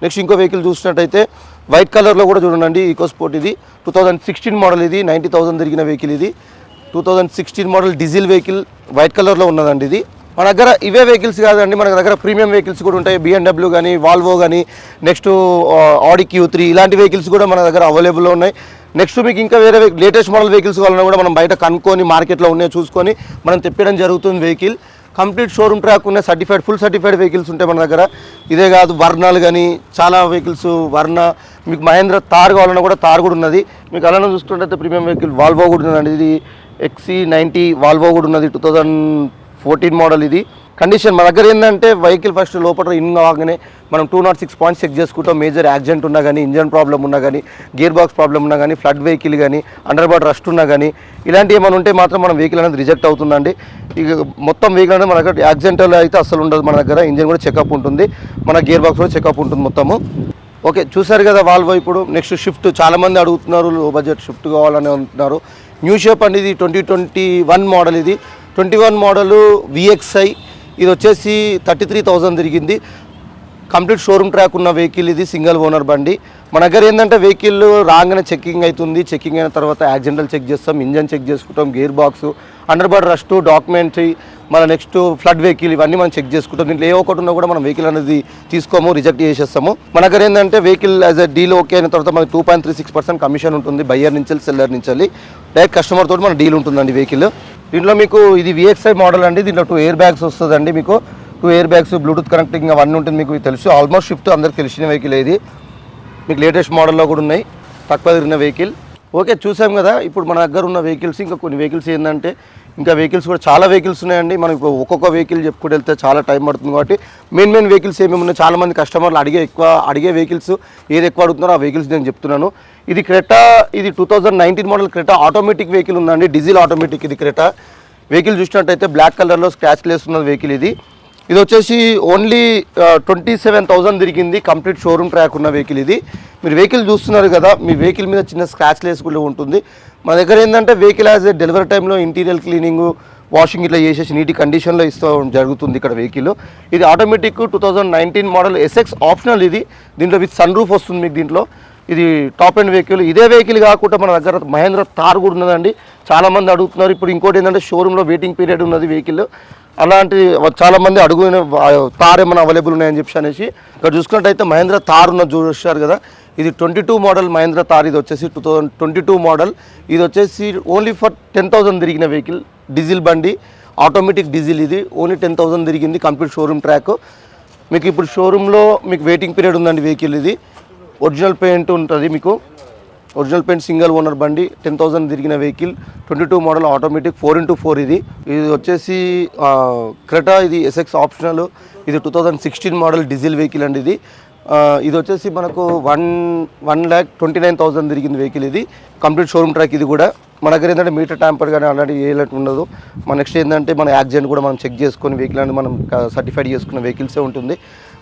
Next ఇంకో vehicle చూసినట్టయితే white కలర్లో కూడా చూడండి, ఈకో స్పోర్ట్. ఇది 2016 మోడల్, ఇది 90,000 తిరిగిన వెహికల్. ఇది 2016 మోడల్ డీజిల్ వెహికల్, వైట్ కలర్లో ఉన్నదండి. ఇది మన దగ్గర ఇవే వెహికల్స్ కాదండి, మన దగ్గర ప్రీమియం వెహికల్స్ కూడా ఉంటాయి. BMW కానీ, వాల్వో కానీ, నెక్స్ట్ ఆడి Q3 ఇలాంటి వెహికల్స్ కూడా మన దగ్గర అవైలబుల్లో ఉన్నాయి. నెక్స్ట్ మీకు ఇంకా వేరే లేటెస్ట్ మోడల్ వెహికల్స్ కావాలన్నా కూడా మనం బయట కనుక్కొని మార్కెట్లో ఉన్నాయో చూసుకొని మనం తెప్పడం జరుగుతుంది. వెహికల్ కంప్లీట్ షోరూమ్ ట్రాక్ ఉన్న సర్టిఫైడ్, ఫుల్ సర్టిఫైడ్ వెహికల్స్ ఉంటాయి మన దగ్గర. ఇదే కాదు, వర్ణాలు కానీ చాలా వెహికల్స్, వర్ణ మీకు మహేంద్ర తార్ కావాలన్నా కూడా తార్ కూడా ఉన్నది. మీకు అలానే చూసుకుంటే ప్రీమియం వెహికల్ వాల్వో కూడా ఉన్నదండి. ఇది XC90 వాల్వో కూడా ఉన్నది, 2014 మోడల్. ఇది కండిషన్ మన దగ్గర ఏంటంటే వెహికల్ ఫస్ట్ లోపల ఇన్ కాగానే మనం 206 పాయింట్స్ చెక్ చేసుకుంటాం. మేజర్ యాక్సిడెంట్ ఉన్నా కానీ, ఇంజన్ ప్రాబ్లం ఉన్నా కానీ, గేర్ బాక్స్ ప్రాబ్లం ఉన్నా కానీ, ఫ్లడ్ వెహికల్ కానీ, అండర్ బాడ్ రస్ట్ ఉన్నా కానీ, ఇలాంటివి ఏమైనా ఉంటే మాత్రం మనం వెహికల్ అనేది రిజెక్ట్ అవుతుందండి. ఇక మొత్తం వెహికల్ అనేది మన దగ్గర యాక్సిడెంటల్ అయితే అసలు ఉండదు. మన దగ్గర ఇంజన్ కూడా చెకప్ ఉంటుంది, మన గేర్ బాక్స్ కూడా చెకప్ ఉంటుంది మొత్తము. ఓకే, చూసారు కదా వాల్వో. ఇప్పుడు నెక్స్ట్ షిఫ్ట్ చాలామంది అడుగుతున్నారు, లో బడ్జెట్ షిఫ్ట్ కావాలని అంటున్నారు. న్యూ షేప్ అండి, ఇది 2021 మోడల్. ఇది 21 మోడల్ VXI. ఇది వచ్చేసి 33,000 తిరిగింది. కంప్లీట్ షోరూమ్ ట్రాక్ ఉన్న వెహికల్. ఇది సింగిల్ ఓనర్ బండి. మన దగ్గర ఏంటంటే వెహికల్ రాగానే చెక్కింగ్ అవుతుంది. చెక్కింగ్ అయిన తర్వాత యాక్సిడెంటల్ చెక్ చేస్తాం, ఇంజన్ చెక్ చేసుకుంటాం, gear box, under body rust, documents, మన నెక్స్ట్ ఫ్లడ్ వెహికల్ ఇవన్నీ మనం చెక్ చేసుకుంటాం. దీంట్లో ఏ ఒక్కటి ఉన్నా కూడా మనం వెహికల్ అనేది తీసుకోము, రిజెక్ట్ చేసేస్తాము. మన దగ్గర ఏంటంటే vehicle as a deal okay అయిన తర్వాత మనకి 2.36% కమిషన్ ఉంటుంది. బయ్యర్ నుంచి సెల్లర్ నుంచి డైరెక్ట్ కస్టమర్ తోటి మన డీల్ ఉంటుందండి వెహికల్. దీంట్లో మీకు ఇది VXI మోడల్ అండి. దీంట్లో 2 ఎయిర్ బ్యాగ్స్ వస్తుందండి. మీకు 2 ఎయిర్ బ్యాగ్స్, బ్లూటూత్ కనెక్టింగ్ అవన్నీ ఉంటుంది. మీకు తెలుసు, ఆల్మోస్ట్ షిఫ్ట్ అందరికి తెలిసిన వెహికల్. ఇది మీకు లేటెస్ట్ మోడల్లో కూడా ఉన్నాయి, తక్కువ తిరిగిన వెహికల్. ఓకే, చూసాం కదా. ఇప్పుడు మన దగ్గర ఉన్న వెహికల్స్ ఇంకా కొన్ని వెహికల్స్ ఏంటంటే ఇంకా వెహికల్స్ కూడా చాలా వెహికల్స్ ఉన్నాయండి. మనం ఇప్పుడు ఒక్కొక్క వెహికల్ చెప్పుకుంటూ వెళ్తే చాలా టైం పడుతుంది. కాబట్టి మెయిన్ వెహికల్స్ ఏమేమి ఉన్నాయి, చాలామంది కస్టమర్లు అడిగే వెహికల్స్ ఏది ఎక్కువ అడుగుతున్నారో ఆ వెహికల్స్ నేను చెప్తున్నాను. ఇది క్రెటా, ఇది 2019 మోడల్ క్రెటా ఆటోమేటిక్ వెహికల్ ఉందండి, డీజిల్ ఆటోమేటిక్. ఇది క్రెటా వెహికల్ చూసినట్టయితే బ్లాక్ కలర్లో స్క్రాచ్ లెస్ ఉన్న వెహికల్. ఇది వచ్చేసి ఓన్లీ 27,000 తిరిగింది. కంప్లీట్ షోరూమ్ ట్రాక్ ఉన్న వెహికల్. ఇది మీరు వెహికల్ చూస్తున్నారు కదా, మీ వెహికల్ మీద చిన్న స్క్రాచ్ లెస్ కూడా ఉంటుంది. మన దగ్గర ఏంటంటే వెహికల్ యాజ్ డెలివరీ టైంలో ఇంటీరియర్ క్లీనింగ్, వాషింగ్ ఇట్లా చేసేసి నీటి కండిషన్లో ఇస్తూ జరుగుతుంది ఇక్కడ వెహికల్. ఇది ఆటోమేటిక్ 2019 మోడల్ SX ఆప్షనల్. ఇది దీంట్లో విత్ సన్ రూఫ్ వస్తుంది మీకు. దీంట్లో ఇది టాప్ ఎండ్ వెహికల్. ఇదే వెహికల్ కాకుండా మన దగ్గర మహేంద్ర తార్ కూడా ఉన్నదండి, చాలామంది అడుగుతున్నారు. ఇప్పుడు ఇంకోటి ఏంటంటే షోరూంలో వెయిటింగ్ పీరియడ్ ఉన్నది వెహికల్. అలాంటి చాలామంది అడుగునే తార్ ఏమైనా అవైలబుల్ ఉన్నాయని చెప్పి అనేసి ఇక్కడ చూసుకున్నట్టయితే మహేంద్ర తార్ ఉన్న చూస్తారు కదా. ఇది 22 మోడల్ మహేంద్ర తార్. ఇది వచ్చేసి 2022 మోడల్. ఇది వచ్చేసి ఓన్లీ ఫర్ 10,000 తిరిగిన వెహికల్. డీజిల్ బండి, ఆటోమేటిక్ డీజిల్. ఇది ఓన్లీ 10,000 తిరిగింది. Complete showroom track. మీకు ఇప్పుడు షోరూంలో మీకు వెయిటింగ్ పీరియడ్ ఉందండి వెహికల్. ఇది ఒరిజినల్ పెయింట్ ఉంటుంది మీకు, ఒరిజినల్ పెయింట్, సింగిల్ ఓనర్ బండి, 10,000 తిరిగిన వెహికల్. 22 model automatic 4x4. ఇది వచ్చేసి క్రెటా. ఇది SX ఆప్షనల్. ఇది 2016 మోడల్ డీజిల్ వెహికల్ అండి. ఇది వచ్చేసి మనకు 1,29,000 తిరిగింది వెహికల్. ఇది కంప్లీట్ షోరూమ్ ట్రాక్. ఇది కూడా మన దగ్గర ఏంటంటే మీటర్ ట్యాంపర్ కానీ అలాంటి ఏలట్ ఉండదు. మన నెక్స్ట్ ఏంటంటే మన యాక్సిడెంట్ కూడా మనం చెక్ చేసుకొని వెహికల్ అనేది మనం సర్టిఫైడ్ చేసుకున్న వెహికల్సే ఉంటుంది.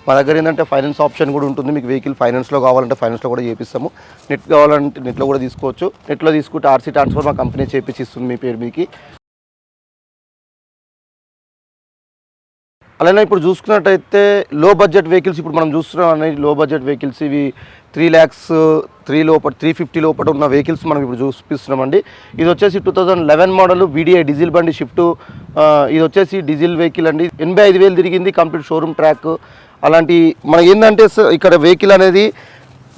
మన దగ్గర ఏంటంటే ఫైనాన్స్ ఆప్షన్ కూడా ఉంటుంది. మీకు వెహికల్ ఫైనాన్స్లో కావాలంటే ఫైనాన్స్లో కూడా చేపిస్తాము. నెట్ కావాలంటే నెట్లో కూడా తీసుకోవచ్చు. నెట్లో తీసుకుంటే RC ట్రాన్స్ఫర్ మా కంపెనీ చేపించిస్తుంది మీ పేరు మీకు. అలానే ఇప్పుడు చూసుకున్నట్టయితే లో బడ్జెట్ వెహికల్స్ ఇప్పుడు మనం చూస్తున్నాం అనేది లో బడ్జెట్ వెహికల్స్. ఇవి 3 lakhs 350 లోపల ఉన్న వెహికల్స్ మనం ఇప్పుడు చూపిస్తున్నామండి. ఇది వచ్చేసి 2011 మోడల్ VDI డీజిల్ బండి షిఫ్ట్. ఇది వచ్చేసి డీజిల్ వెహికల్ అండి. 85,000 తిరిగింది. Complete showroom track. అలాంటి మనకి ఏంటంటే ఇక్కడ వెహికల్ అనేది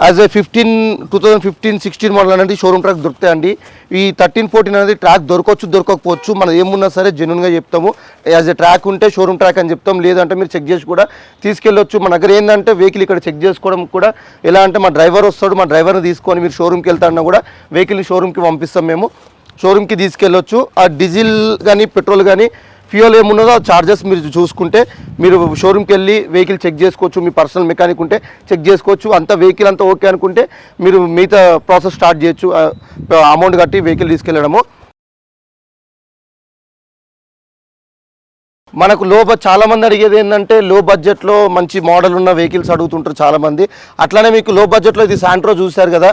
యాజ్ ఏ 2015-16 మోడల్ అనేది షోరూమ్ ట్రాక్ దొరుకుతాయండి. ఈ 13-14 అనేది ట్రాక్ దొరకకపోవచ్చు. మనం ఏమున్నా సరే జెన్యున్గా చెప్తాము. యాజ్ ఏ ట్రాక్ ఉంటే షోరూమ్ ట్రాక్ అని చెప్తాం, లేదంటే మీరు చెక్ చేసి కూడా తీసుకెళ్ళొచ్చు. మన దగ్గర ఏంటంటే వెహికల్ ఇక్కడ చెక్ చేసుకోవడం కూడా ఎలా అంటే మా డ్రైవర్ వస్తాడు, మా డ్రైవర్ని తీసుకొని మీరు షోరూమ్కి వెళ్తాన్నా కూడా వెహికల్ని షోరూమ్కి పంపిస్తాం. మేము షోరూమ్కి తీసుకెళ్ళొచ్చు. ఆ డీజిల్ కానీ పెట్రోల్ కానీ ఫ్యూయల్ ఏమున్నదో చార్జెస్ మీరు చూసుకుంటే మీరు షోరూమ్కి వెళ్ళి వెహికల్ చెక్ చేసుకోవచ్చు. మీ పర్సనల్ మెకానిక్ ఉంటే చెక్ చేసుకోవచ్చు. అంత వెహికల్ అంతా ఓకే అనుకుంటే మీరు మిగతా ప్రాసెస్ స్టార్ట్ చేయొచ్చు. అమౌంట్ కట్టి వెహికల్ తీసుకెళ్ళడము. మనకు చాలామంది అడిగేది ఏంటంటే లో బడ్జెట్లో మంచి మోడల్ ఉన్న వెహికల్స్ అడుగుతుంటారు చాలామంది. అట్లానే మీకు లో బడ్జెట్లో ఇది శాంట్రో చూశారు కదా,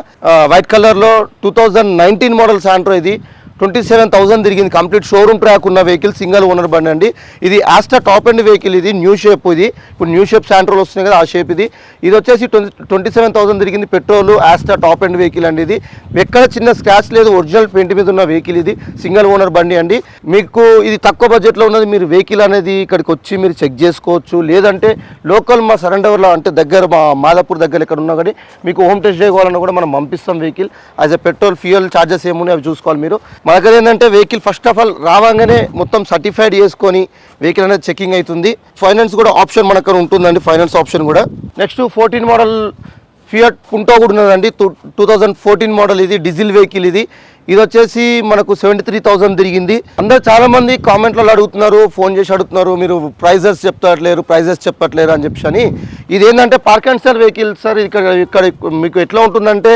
వైట్ కలర్లో 2019 మోడల్ శాంట్రో. ఇది 27,000 తిరిగింది. కంప్లీట్ షోరూమ్ ట్రాక్ ఉన్న వెహికల్, సింగిల్ ఓనర్ బండి అండి. ఇది ఆస్టా టాప్ ఎండ్ వెహికల్, ఇది న్యూ షేప్. ఇది ఇప్పుడు న్యూ షేప్ శాంట్రోల్ వస్తుంది కదా, ఆ షేప్ ఇది. ఇది వచ్చేసి 27,000 తిరిగింది. Petrol Asta top end vehicle అండి. ఇది ఎక్కడ చిన్న స్క్రాచ్ లేదు, ఒరిజినల్ పెయింట్ మీద ఉన్న వెహికల్. ఇది సింగిల్ ఓనర్ బండి అండి. మీకు ఇది తక్కువ బడ్జెట్లో ఉన్నది. మీరు వెహికల్ అనేది ఇక్కడికి వచ్చి మీరు చెక్ చేసుకోవచ్చు. లేదంటే లోకల్ మా సరౌండర్లో అంటే దగ్గర మా మాదాపూర్ దగ్గర ఎక్కడ ఉన్నా కానీ మీకు హోమ్ టెస్ట్ చేయవాలన్నా కూడా మనం పంపిస్తాం vehicle. As a petrol fuel charges ఏమున్నాయి అవి చూసుకోవాలి మీరు. మన దగ్గర ఏంటంటే వెహికల్ ఫస్ట్ ఆఫ్ ఆల్ రాగానే మొత్తం సర్టిఫైడ్ చేసుకొని వెహికల్ అనేది చెకింగ్ అవుతుంది. ఫైనాన్స్ కూడా ఆప్షన్ మన దగ్గర ఉంటుందండి, ఫైనాన్స్ ఆప్షన్ కూడా. నెక్స్ట్ 14 మోడల్ ఫియట్ పుంటో కూడా ఉన్నదండి. 2014 మోడల్, ఇది డీజిల్ వెహికల్. ఇది వచ్చేసి మనకు 73,000 తిరిగింది. అందరు చాలా మంది కామెంట్లలో అడుగుతున్నారు, ఫోన్ చేసి అడుగుతున్నారు, మీరు ప్రైజెస్ చెప్పట్లేరు అని చెప్పి. ఇది ఏంటంటే park and cell vehicle sir. ఇక్కడ మీకు ఎట్లా ఉంటుందంటే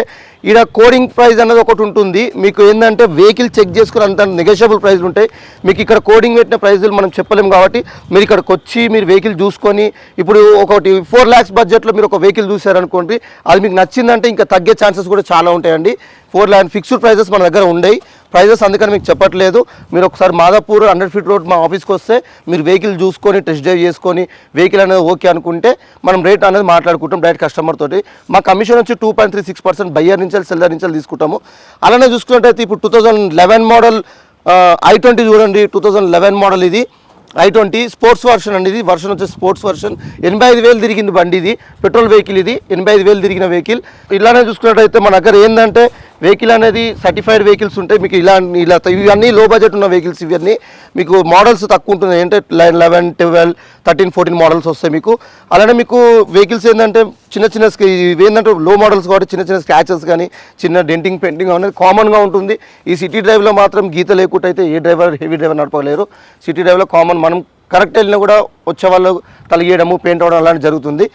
ఇక్కడ కోడింగ్ ప్రైస్ అనేది ఒకటి ఉంటుంది. మీకు ఏంటంటే వెహికల్ చెక్ చేసుకుని అంత నెగోషియబుల్ ప్రైస్లు ఉంటాయి. మీకు ఇక్కడ కోడింగ్ పెట్టిన ప్రైజులు మనం చెప్పలేము కాబట్టి మీరు ఇక్కడికి వచ్చి మీరు వెహికల్ చూసుకొని, ఇప్పుడు ఒకటి 4 lakhs బడ్జెట్లో మీరు ఒక వెహికల్ చూసారనుకోండి, అది మీకు నచ్చిందంటే ఇంకా తగ్గే ఛాన్సెస్ కూడా చాలా ఉంటాయండి. 4 lakh ఫిక్స్డ్ ప్రైజెస్ మన దగ్గర ఉండేవి ప్రైజెస్, అందుకని మీకు చెప్పట్లేదు. మీరు ఒకసారి మాదాపూర్ 100 feet రోడ్ మా ఆఫీస్కి వస్తే మీరు వెహికల్ చూసుకొని టెస్ట్ డ్రైవ్ చేసుకొని వెహికల్ అనేది ఓకే అనుకుంటే మనం రేట్ అనేది మాట్లాడుకుంటాం డైరెక్ట్ కస్టమర్ తోటి. మా కమిషన్ వచ్చి 2.36% బయ్యర్ నుంచి సెల్లర్ నుంచి తీసుకుంటాము. అలానే చూసుకున్నట్టయితే ఇప్పుడు 2011 మోడల్ i20 చూడండి. 2011 మోడల్ ఇది i20 స్పోర్ట్స్ వర్షన్ అండి. ఇది వర్షన్ వచ్చేసి స్పోర్ట్స్ వర్షన్. 85,000 తిరిగింది బండి. ఇది పెట్రోల్ వెహికల్. ఇది 85,000 తిరిగిన వెహికల్. ఇలానే చూసుకున్నట్టయితే మన దగ్గర ఏంటంటే వెహికల్ అనేది సర్టిఫైడ్ వెహికల్స్ ఉంటాయి. మీకు ఇలా ఇవన్నీ లో బడ్జెట్ ఉన్న వెహికల్స్. ఇవన్నీ మీకు మోడల్స్ తక్కువ ఉంటున్నాయి అంటే 11, 12, 13, 14 మోడల్స్ వస్తాయి మీకు. అలానే మీకు వెహికల్స్ ఏంటంటే చిన్న ఇవి ఏంటంటే లో మోడల్స్ కాబట్టి చిన్న స్క్రాచెస్ కానీ చిన్న డెంటింగ్ పెయింటింగ్ అనేది కామన్గా ఉంటుంది. ఈ సిటీ డ్రైవ్లో మాత్రం గీత లేకుండా అయితే ఏ డ్రైవర్ హెవీ డ్రైవర్ నడపలేరు. సిటీ డ్రైవ్లో కామన్, మనం కరెక్ట్ వెళ్ళినా కూడా వచ్చే వాళ్ళు తలిగేయడము పెయింట్ అవ్వడం అలాంటి జరుగుతుంది.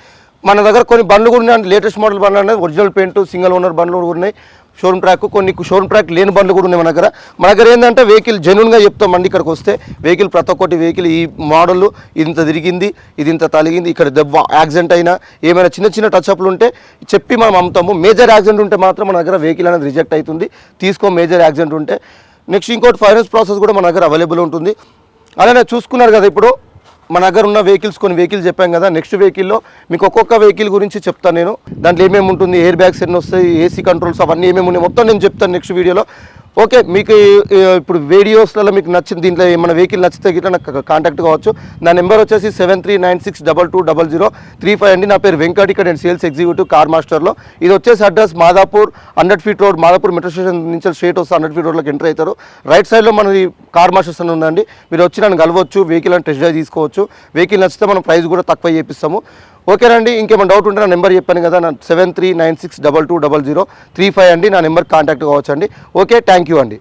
మన దగ్గర కొన్ని బండ్లు కూడా ఉన్నాయి. లేటెస్ట్ మోడల్ బండ్లు అనేది ఒరిజినల్ పెయింట్ సింగిల్ ఓనర్ బండ్లు కూడా ఉన్నాయి. షోరూమ్ ట్రాక్, కొన్ని షోరూమ్ ట్రాక్ లేని బండ్లు కూడా ఉన్నాయి మన దగ్గర ఏంటంటే వెహికల్ జెన్యున్గా చెప్తామండి. ఇక్కడికి వస్తే వెహికల్ ప్రతి ఒక్కటి వెహికల్ ఈ మోడల్ ఇంత తిరిగింది, ఇది ఇంత తలిగింది, ఇక్కడ దెబ్బ యాక్సిడెంట్ అయినా ఏమైనా చిన్న టచ్అప్లు ఉంటే చెప్పి మనం అమ్ముతాము. మేజర్ యాక్సిడెంట్ ఉంటే మాత్రం మన దగ్గర వెహికల్ అనేది రిజెక్ట్ అవుతుంది, మేజర్ యాక్సిడెంట్ ఉంటే. నెక్స్ట్ ఇంకోటి ఫైనాన్స్ ప్రాసెస్ కూడా మన దగ్గర అవైలబుల్ ఉంటుంది. అలానే చూసుకున్నారు కదా, ఇప్పుడు మన దగ్గర ఉన్న వెహికల్స్ కొన్ని వెహికల్స్ చెప్పాం కదా. నెక్స్ట్ వెహికల్లో మీకు ఒక్కొక్క వెహికల్ గురించి చెప్తాను నేను. దాంట్లో ఏమేమి ఉంటుంది, ఎయిర్ బ్యాగ్స్ ఎన్ని వస్తాయి, ఏసీ కంట్రోల్స్ అవన్నీ ఏమేమి ఉన్నాయి మొత్తం నేను చెప్తాను నెక్స్ట్ వీడియోలో. ఓకే, మీకు ఇప్పుడు వీడియోస్లలో మీకు నచ్చిన దీంట్లో ఏమైనా వెహికల్ నచ్చితే గిట్లా నాకు కాంటాక్ట్ కావచ్చు. నా నెంబర్ వచ్చేసి 7396220035 అండి. నా పేరు వెంకట్, ఇక్కడ నేను సేల్స్ ఎగ్జిక్యూటివ్ కార్ మాస్టర్లో. ఇది వచ్చేసి address Madhapur 100 feet road, Madhapur metro station నుంచి స్ట్రేట్ వస్తే 100 feet రోడ్లోకి ఎంటర్ అవుతారు. రైట్ సైడ్లో మనది కార్ మాస్టర్స్ అని ఉందండి. మీరు వచ్చి నన్ను కలవచ్చు, వెహికల్ అని టెస్ట్ డ్రైవ్ తీసుకోవచ్చు. వెహికల్ నచ్చితే మనం ప్రైస్ కూడా తక్కువ చేపిస్తాము. ఓకేనండి, ఇంకేమైనా డౌట్ ఉంటే నా నెంబర్ చెప్పాను కదా, నా 7396220035 అండి. నా నెంబర్ కాంటాక్ట్ కావచ్చు అండి. ఓకే, థ్యాంక్ యూ అండి.